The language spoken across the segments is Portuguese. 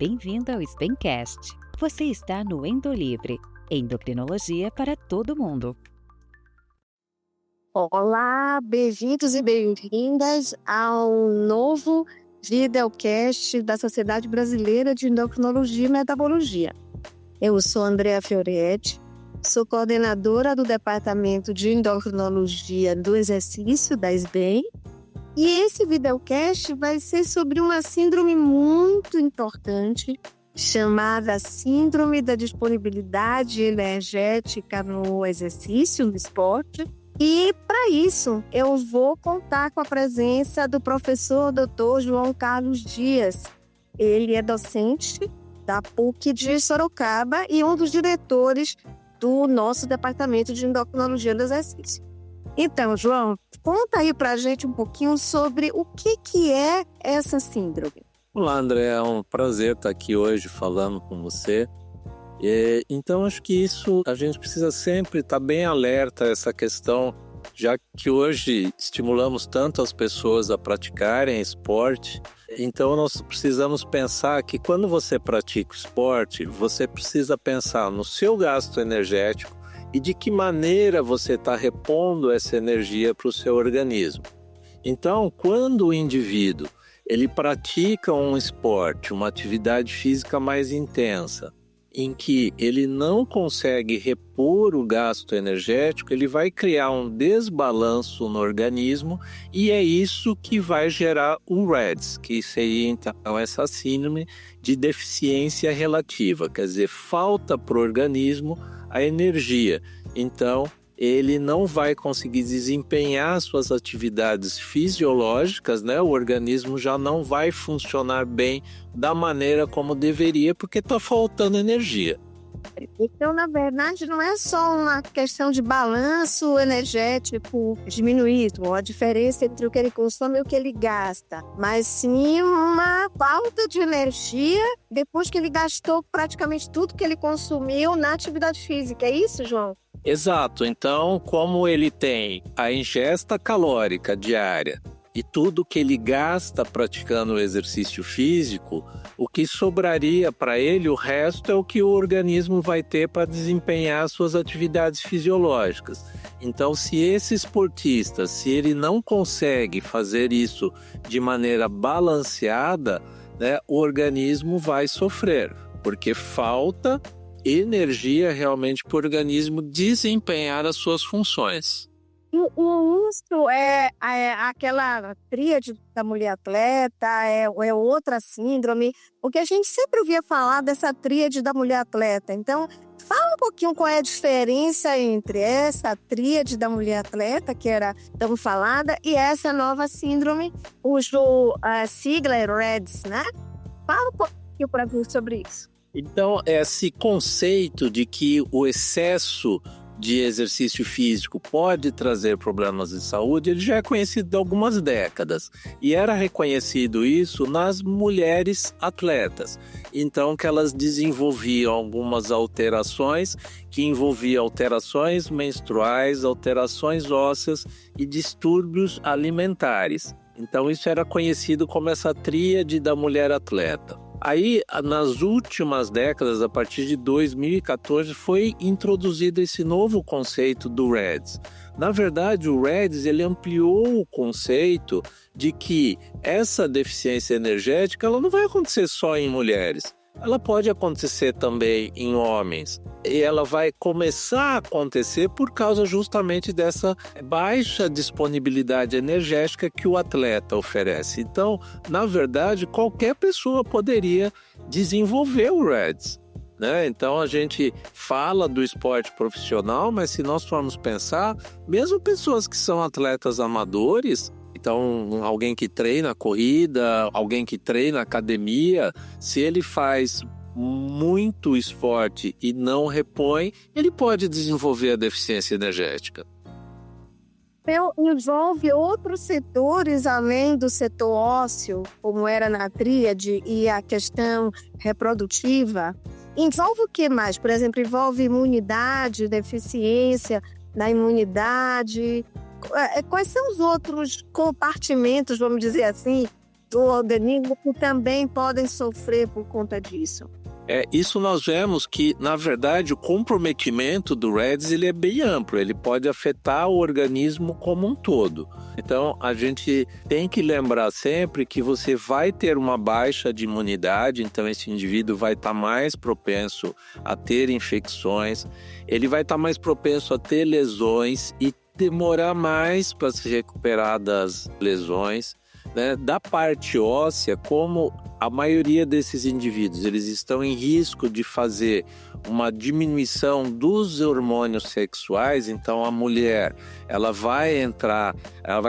bem-vindo ao Spencast. Você está no Endolivre, endocrinologia para todo mundo. Olá, bem-vindos e bem-vindas ao novo videocast da Sociedade Brasileira de Endocrinologia e Metabologia. Eu sou Andrea Fiorietti, sou coordenadora do Departamento de Endocrinologia do Exercício da SBEM, e esse videocast vai ser sobre uma síndrome muito importante chamada Síndrome da Disponibilidade Energética no Exercício, no Esporte. E, para isso, eu vou contar com a presença do professor Dr. João Carlos Dias. Ele é docente da PUC de Sorocaba e um dos diretores do nosso Departamento de Endocrinologia do Exercício. Então, João, conta aí pra gente um pouquinho sobre o que é essa síndrome. Olá, André, é um prazer estar aqui hoje falando com você. Então, acho que isso a gente precisa sempre estar bem alerta a essa questão, já que hoje estimulamos tanto as pessoas a praticarem esporte. Então, nós precisamos pensar que quando você pratica o esporte, você precisa pensar no seu gasto energético e de que maneira você está repondo essa energia para o seu organismo. Então, quando o indivíduo ele pratica um esporte, uma atividade física mais intensa, em que ele não consegue repor o gasto energético, ele vai criar um desbalanço no organismo e é isso que vai gerar o REDS, que seria então essa síndrome de deficiência relativa, quer dizer, falta para o organismo a energia. Então, ele não vai conseguir desempenhar suas atividades fisiológicas, né? O organismo já não vai funcionar bem da maneira como deveria, porque está faltando energia. Então, na verdade, não é só uma questão de balanço energético diminuído, a diferença entre o que ele consome e o que ele gasta, mas sim uma falta de energia depois que ele gastou praticamente tudo que ele consumiu na atividade física. É isso, João? Exato. Então, como ele tem a ingesta calórica diária e tudo que ele gasta praticando o exercício físico, o que sobraria para ele, o resto é o que o organismo vai ter para desempenhar suas atividades fisiológicas. Então, se esse esportista, se ele não consegue fazer isso de maneira balanceada, né, o organismo vai sofrer, porque falta energia realmente para o organismo desempenhar as suas funções. O uso é aquela tríade da mulher atleta, é outra síndrome, porque a gente sempre ouvia falar dessa tríade da mulher atleta. Então, fala um pouquinho qual é a diferença entre essa tríade da mulher atleta, que era tão falada, e essa nova síndrome, cujo sigla é REDS, né? Fala um pouquinho para mim sobre isso. Então, esse conceito de que o excesso de exercício físico pode trazer problemas de saúde, ele já é conhecido há algumas décadas. E era reconhecido isso nas mulheres atletas. Então, que elas desenvolviam algumas alterações que envolviam alterações menstruais, alterações ósseas e distúrbios alimentares. Então, isso era conhecido como essa tríade da mulher atleta. Aí, nas últimas décadas, a partir de 2014, foi introduzido esse novo conceito do REDS. Na verdade, o REDS ele ampliou o conceito de que essa deficiência energética ela não vai acontecer só em mulheres. Ela pode acontecer também em homens. E ela vai começar a acontecer por causa justamente dessa baixa disponibilidade energética que o atleta oferece. Então, na verdade, qualquer pessoa poderia desenvolver o REDS, né? Então, a gente fala do esporte profissional, mas se nós formos pensar, mesmo pessoas que são atletas amadores, então, alguém que treina corrida, alguém que treina academia, se ele faz muito esporte e não repõe, ele pode desenvolver a deficiência energética. Envolve outros setores além do setor ósseo, como era na tríade, e a questão reprodutiva. Envolve o que mais? Por exemplo, envolve imunidade, deficiência na imunidade. Quais são os outros compartimentos, vamos dizer assim, do organismo que também podem sofrer por conta disso. Isso nós vemos que, na verdade, o comprometimento do REDS ele é bem amplo, ele pode afetar o organismo como um todo. Então, a gente tem que lembrar sempre que você vai ter uma baixa de imunidade, então esse indivíduo vai estar mais propenso a ter infecções, ele vai estar mais propenso a ter lesões e demorar mais para se recuperar das lesões. Né? Da parte óssea, como a maioria desses indivíduos eles estão em risco de fazer uma diminuição dos hormônios sexuais, então a mulher ela vai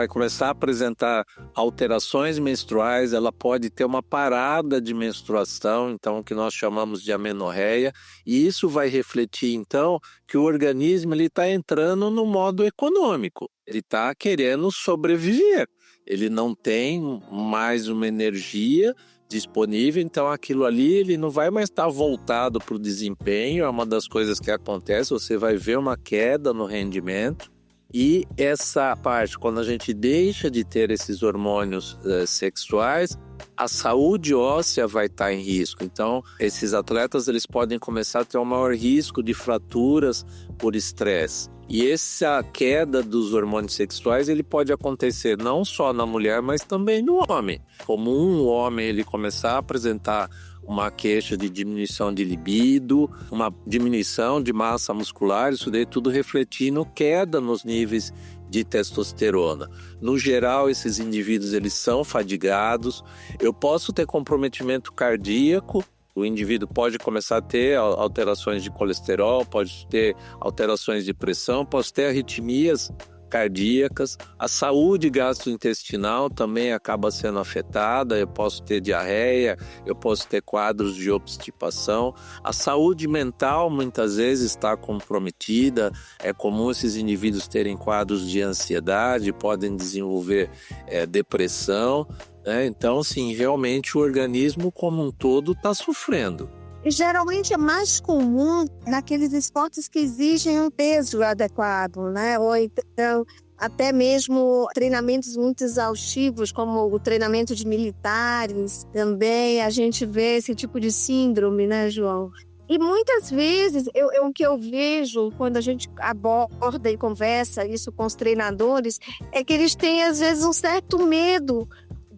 começar a apresentar alterações menstruais, ela pode ter uma parada de menstruação, então o que nós chamamos de amenorreia, e isso vai refletir então que o organismo ele está entrando no modo econômico, ele está querendo sobreviver. Ele não tem mais uma energia disponível, então aquilo ali ele não vai mais estar voltado para o desempenho, é uma das coisas que acontece, você vai ver uma queda no rendimento. E essa parte, quando a gente deixa de ter esses hormônios sexuais, a saúde óssea vai estar em risco. Então, esses atletas eles podem começar a ter um maior risco de fraturas por estresse. E essa queda dos hormônios sexuais ele pode acontecer não só na mulher, mas também no homem. Como um homem ele começar a apresentar uma queixa de diminuição de libido, uma diminuição de massa muscular, isso daí tudo refletindo queda nos níveis de testosterona. No geral, esses indivíduos eles são fadigados. Eu posso ter comprometimento cardíaco, o indivíduo pode começar a ter alterações de colesterol, pode ter alterações de pressão, pode ter arritmias cardíacas, a saúde gastrointestinal também acaba sendo afetada, eu posso ter diarreia, eu posso ter quadros de obstipação, a saúde mental muitas vezes está comprometida, é comum esses indivíduos terem quadros de ansiedade, podem desenvolver depressão, né? Então, sim, realmente o organismo como um todo está sofrendo. E geralmente é mais comum naqueles esportes que exigem um peso adequado, né? Ou então até mesmo treinamentos muito exaustivos, como o treinamento de militares. Também a gente vê esse tipo de síndrome, né, João? E muitas vezes, o que eu vejo quando a gente aborda e conversa isso com os treinadores, é que eles têm às vezes um certo medo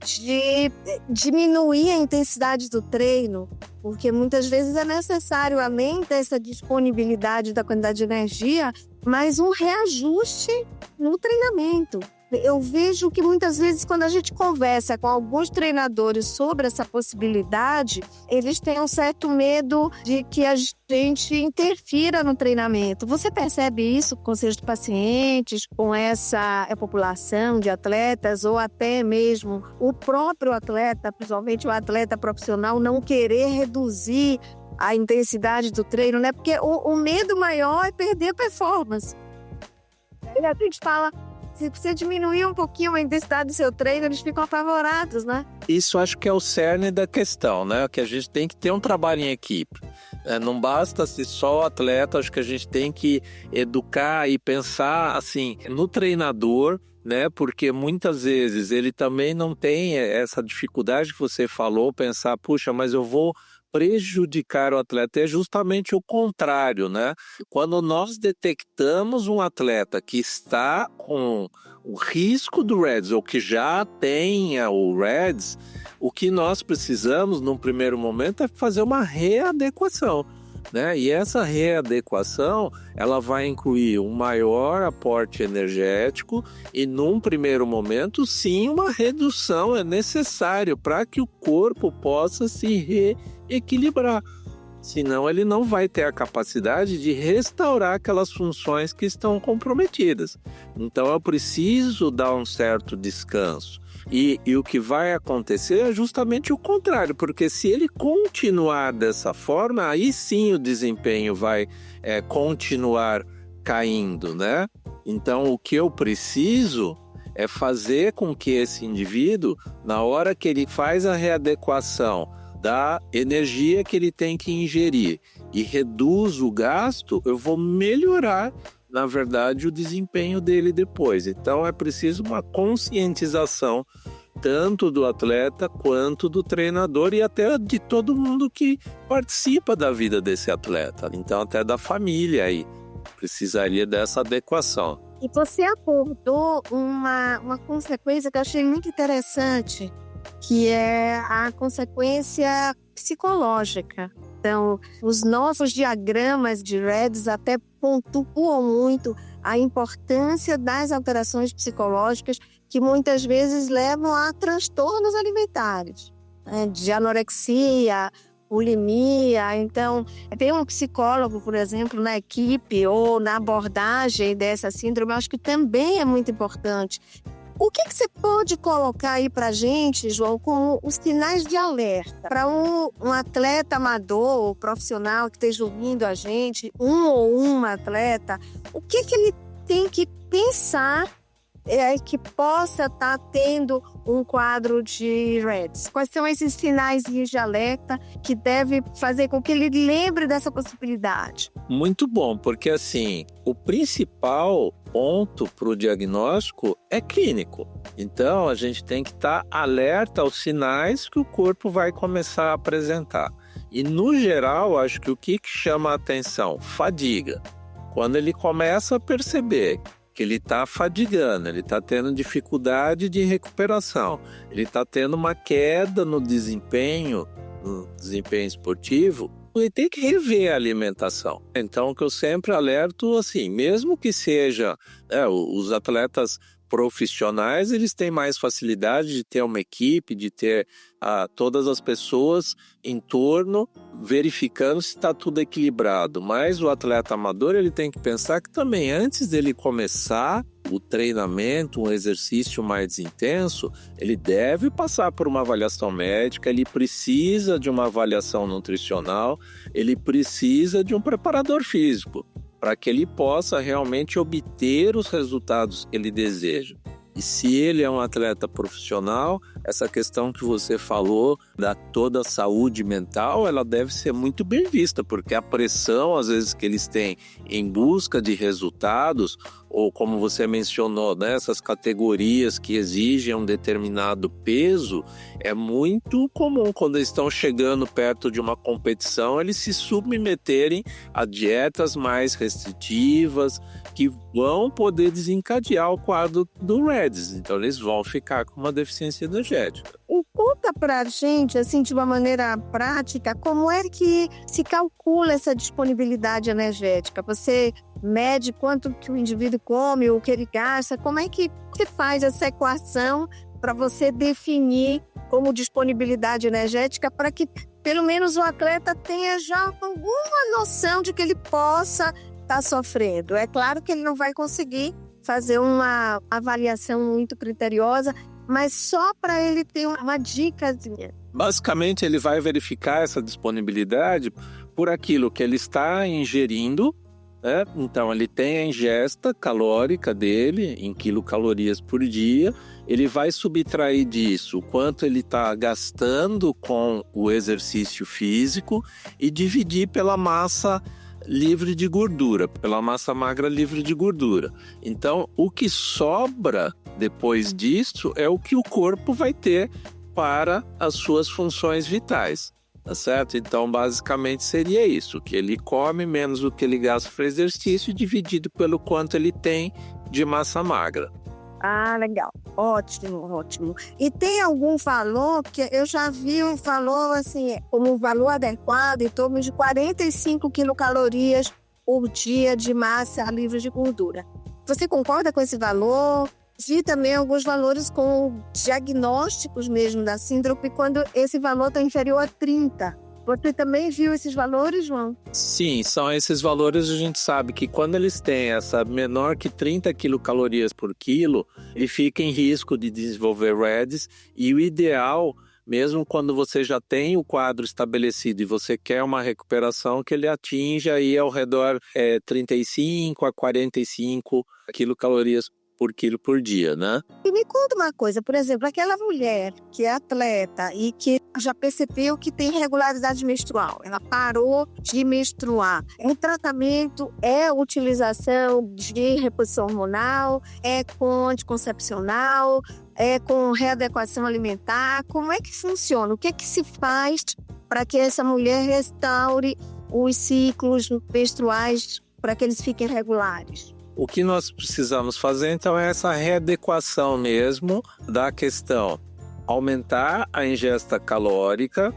de diminuir a intensidade do treino, porque muitas vezes é necessário, além dessa disponibilidade da quantidade de energia, mais um reajuste no treinamento. Eu vejo que muitas vezes quando a gente conversa com alguns treinadores sobre essa possibilidade, eles têm um certo medo de que a gente interfira no treinamento. Você percebe isso com seus pacientes, com essa população de atletas ou até mesmo o próprio atleta, principalmente o atleta profissional, não querer reduzir a intensidade do treino, né? Porque o medo maior é perder a performance. A gente fala, se você diminuir um pouquinho a intensidade do seu treino, eles ficam apavorados, né? Isso acho que é o cerne da questão, né? Que a gente tem que ter um trabalho em equipe. Não basta ser só o atleta, acho que a gente tem que educar e pensar assim no treinador, né? Porque muitas vezes ele também não tem essa dificuldade que você falou, pensar, puxa, mas eu vou prejudicar o atleta. É justamente o contrário, né? Quando nós detectamos um atleta que está com o risco do REDS ou que já tenha o REDS, o que nós precisamos num primeiro momento é fazer uma readequação, né? E essa readequação ela vai incluir um maior aporte energético e num primeiro momento sim uma redução é necessário para que o corpo possa se reequilibrar, senão ele não vai ter a capacidade de restaurar aquelas funções que estão comprometidas. Então eu preciso dar um certo descanso. E o que vai acontecer é justamente o contrário, porque se ele continuar dessa forma, aí sim o desempenho vai continuar caindo, né? Então o que eu preciso é fazer com que esse indivíduo, na hora que ele faz a readequação da energia que ele tem que ingerir e reduz o gasto, eu vou melhorar, na verdade, o desempenho dele depois. Então é preciso uma conscientização tanto do atleta quanto do treinador e até de todo mundo que participa da vida desse atleta. Então, até da família aí. Precisaria dessa adequação. E você abordou uma consequência que eu achei muito interessante, que é a consequência psicológica. Então, os nossos diagramas de REDS até pontuam muito a importância das alterações psicológicas que muitas vezes levam a transtornos alimentares, né? De anorexia, bulimia. Então, tem um psicólogo, por exemplo, na equipe ou na abordagem dessa síndrome, eu acho que também é muito importante. O que você pode colocar aí para a gente, João, como os sinais de alerta para um atleta amador ou profissional que esteja ouvindo a gente, um ou uma atleta, o que ele tem que pensar que possa estar tendo um quadro de REDS? Quais são esses sinais de alerta que deve fazer com que ele lembre dessa possibilidade? Muito bom, porque assim, o principal ponto para o diagnóstico é clínico. Então, a gente tem que estar alerta aos sinais que o corpo vai começar a apresentar. E, no geral, acho que o que chama a atenção? Fadiga. Quando ele começa a perceber que ele está fadigando, ele está tendo dificuldade de recuperação, ele está tendo uma queda no desempenho esportivo, ele tem que rever a alimentação. Então, o que eu sempre alerto, assim, mesmo que seja os atletas profissionais, eles têm mais facilidade de ter uma equipe, de ter todas as pessoas em torno verificando se está tudo equilibrado. Mas o atleta amador, ele tem que pensar que também antes dele começar o treinamento, um exercício mais intenso, ele deve passar por uma avaliação médica, ele precisa de uma avaliação nutricional, ele precisa de um preparador físico, para que ele possa realmente obter os resultados que ele deseja. E se ele é um atleta profissional, essa questão que você falou da toda a saúde mental, ela deve ser muito bem vista, porque a pressão, às vezes, que eles têm em busca de resultados, ou como você mencionou, né, essas categorias que exigem um determinado peso, é muito comum quando eles estão chegando perto de uma competição, eles se submeterem a dietas mais restritivas, que vão poder desencadear o quadro do REDS. Então, eles vão ficar com uma deficiência energética. E conta pra gente, assim, de uma maneira prática, como é que se calcula essa disponibilidade energética? Você mede quanto que o indivíduo come, o que ele gasta? Como é que você faz essa equação para você definir como disponibilidade energética para que, pelo menos, o atleta tenha já alguma noção de que ele possa estar sofrendo? É claro que ele não vai conseguir fazer uma avaliação muito criteriosa, mas só para ele ter uma dicasinha. Basicamente, ele vai verificar essa disponibilidade por aquilo que ele está ingerindo, né? Então, ele tem a ingesta calórica dele em quilocalorias por dia, ele vai subtrair disso o quanto ele está gastando com o exercício físico e dividir pela massa livre de gordura, pela massa magra livre de gordura. Então, o que sobra depois disso é o que o corpo vai ter para as suas funções vitais, tá certo? Então, basicamente seria isso, que ele come menos do que ele gasta para exercício dividido pelo quanto ele tem de massa magra. Ah, legal. Ótimo, ótimo. E tem algum valor que eu já vi um valor assim, como um valor adequado em torno de 45 quilocalorias por dia de massa livre de gordura. Você concorda com esse valor? Vi também alguns valores com diagnósticos mesmo da síndrome quando esse valor está inferior a 30. Você também viu esses valores, João? Sim, são esses valores. A gente sabe que quando eles têm essa menor que 30 quilocalorias por quilo, ele fica em risco de desenvolver REDS, e o ideal, mesmo quando você já tem o quadro estabelecido e você quer uma recuperação, que ele atinja aí ao redor 35 a 45 quilocalorias por quilo por dia, né? E me conta uma coisa, por exemplo, aquela mulher que é atleta e que já percebeu que tem irregularidade menstrual, ela parou de menstruar. O tratamento é utilização de reposição hormonal, é com anticoncepcional? com readequação alimentar? Como é que funciona? O que é que se faz para que essa mulher restaure os ciclos menstruais para que eles fiquem regulares? O que nós precisamos fazer, então, é essa readequação mesmo da questão. Aumentar a ingesta calórica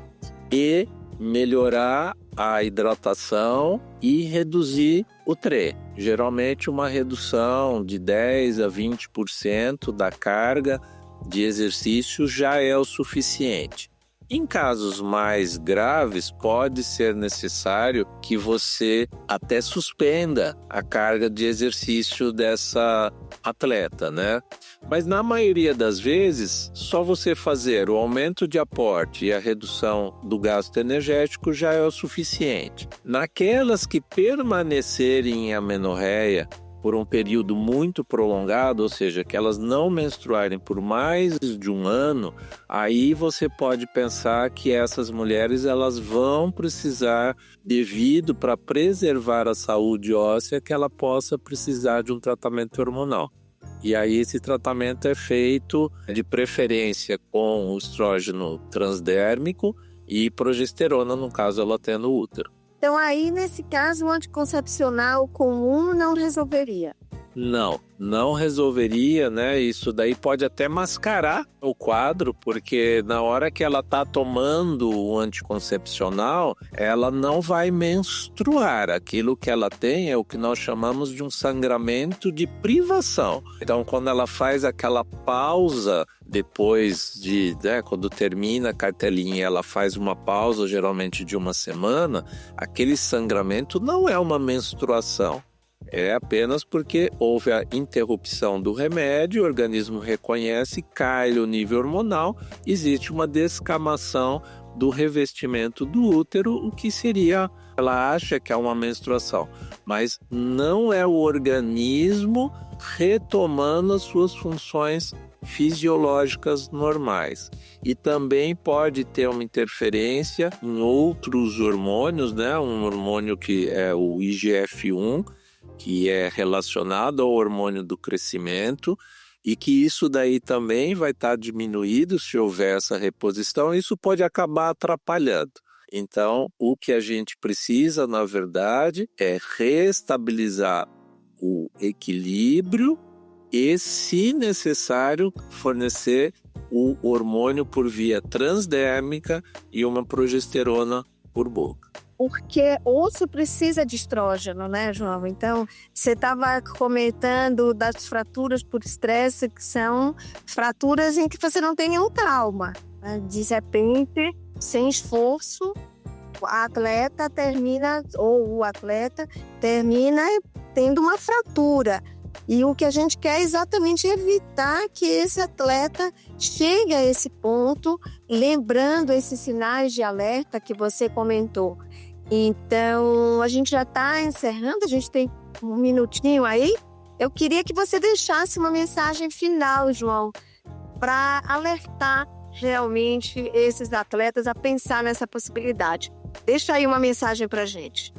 e melhorar a hidratação e reduzir o TRE. Geralmente uma redução de 10% a 20% da carga de exercício já é o suficiente. Em casos mais graves, pode ser necessário que você até suspenda a carga de exercício dessa atleta, né? Mas na maioria das vezes, só você fazer o aumento de aporte e a redução do gasto energético já é o suficiente. Naquelas que permanecerem em amenorreia por um período muito prolongado, ou seja, que elas não menstruarem por mais de um ano, aí você pode pensar que essas mulheres elas vão precisar, devido para preservar a saúde óssea, que ela possa precisar de um tratamento hormonal. E aí esse tratamento é feito de preferência com o estrógeno transdérmico e progesterona, no caso ela tendo útero. Então aí, nesse caso, o anticoncepcional comum não resolveria? Não resolveria, né? Isso daí pode até mascarar o quadro, porque na hora que ela está tomando o anticoncepcional, ela não vai menstruar. Aquilo que ela tem é o que nós chamamos de um sangramento de privação. Então, quando ela faz aquela pausa depois de, quando termina a cartelinha, ela faz uma pausa geralmente de uma semana, aquele sangramento não é uma menstruação. É apenas porque houve a interrupção do remédio, o organismo reconhece, cai o nível hormonal, existe uma descamação do revestimento do útero, o que seria, ela acha que é uma menstruação, mas não é o organismo retomando as suas funções fisiológicas normais. E também pode ter uma interferência em outros hormônios, né? Um hormônio que é o IGF-1, que é relacionado ao hormônio do crescimento, e que isso daí também vai estar diminuído se houver essa reposição, isso pode acabar atrapalhando. Então, o que a gente precisa, na verdade, é reestabilizar o equilíbrio e, se necessário, fornecer o hormônio por via transdérmica e uma progesterona por boca. Porque osso precisa de estrógeno, né, João? Então, você estava comentando das fraturas por estresse, que são fraturas em que você não tem nenhum trauma, né? De repente, sem esforço, a atleta termina, ou o atleta termina tendo uma fratura. E o que a gente quer é exatamente evitar que esse atleta chegue a esse ponto, lembrando esses sinais de alerta que você comentou. Então, a gente já está encerrando, a gente tem um minutinho aí. Eu queria que você deixasse uma mensagem final, João, para alertar realmente esses atletas a pensar nessa possibilidade. Deixa aí uma mensagem para a gente.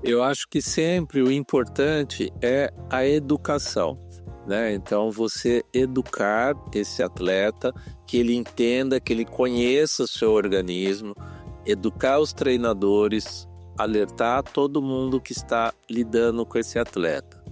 Eu acho que sempre o importante é a educação, né? Então, você educar esse atleta, que ele entenda, que ele conheça o seu organismo, educar os treinadores, alertar todo mundo que está lidando com esse atleta.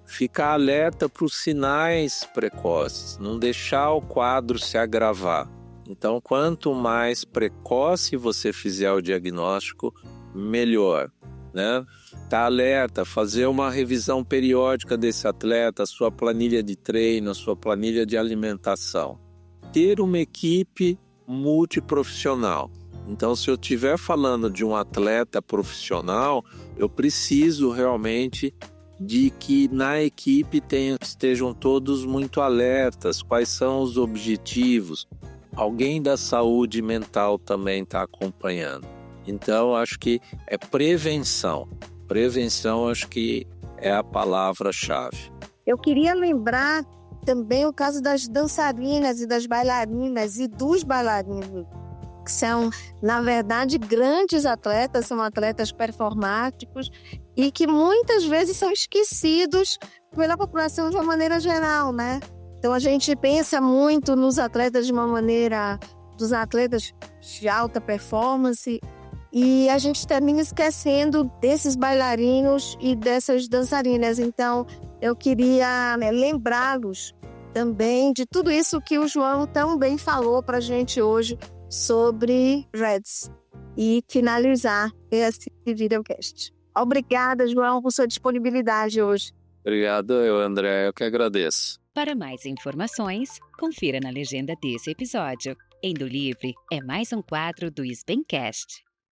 Ficar alerta para os sinais precoces, não deixar o quadro se agravar. Então, quanto mais precoce você fizer o diagnóstico, melhor, né? Tá alerta, fazer uma revisão periódica desse atleta, a sua planilha de treino, a sua planilha de alimentação. Ter uma equipe multiprofissional. Então, se eu estiver falando de um atleta profissional, eu preciso realmente de que na equipe estejam todos muito alertas, quais são os objetivos. Alguém da saúde mental também está acompanhando. Então, acho que é prevenção. Prevenção, acho que é a palavra-chave. Eu queria lembrar também o caso das dançarinas e das bailarinas e dos bailarinos, que são, na verdade, grandes atletas, são atletas performáticos e que muitas vezes são esquecidos pela população de uma maneira geral, né? Então a gente pensa muito nos atletas de uma maneira, dos atletas de alta performance, e a gente termina esquecendo desses bailarinos e dessas dançarinas. Então eu queria lembrá-los também de tudo isso que o João tão bem falou para a gente hoje sobre REDS e finalizar esse videocast. Obrigada, João, por sua disponibilidade hoje. Obrigado, André. Eu que agradeço. Para mais informações, confira na legenda desse episódio. Endolivre é mais um quadro do SBEMcast.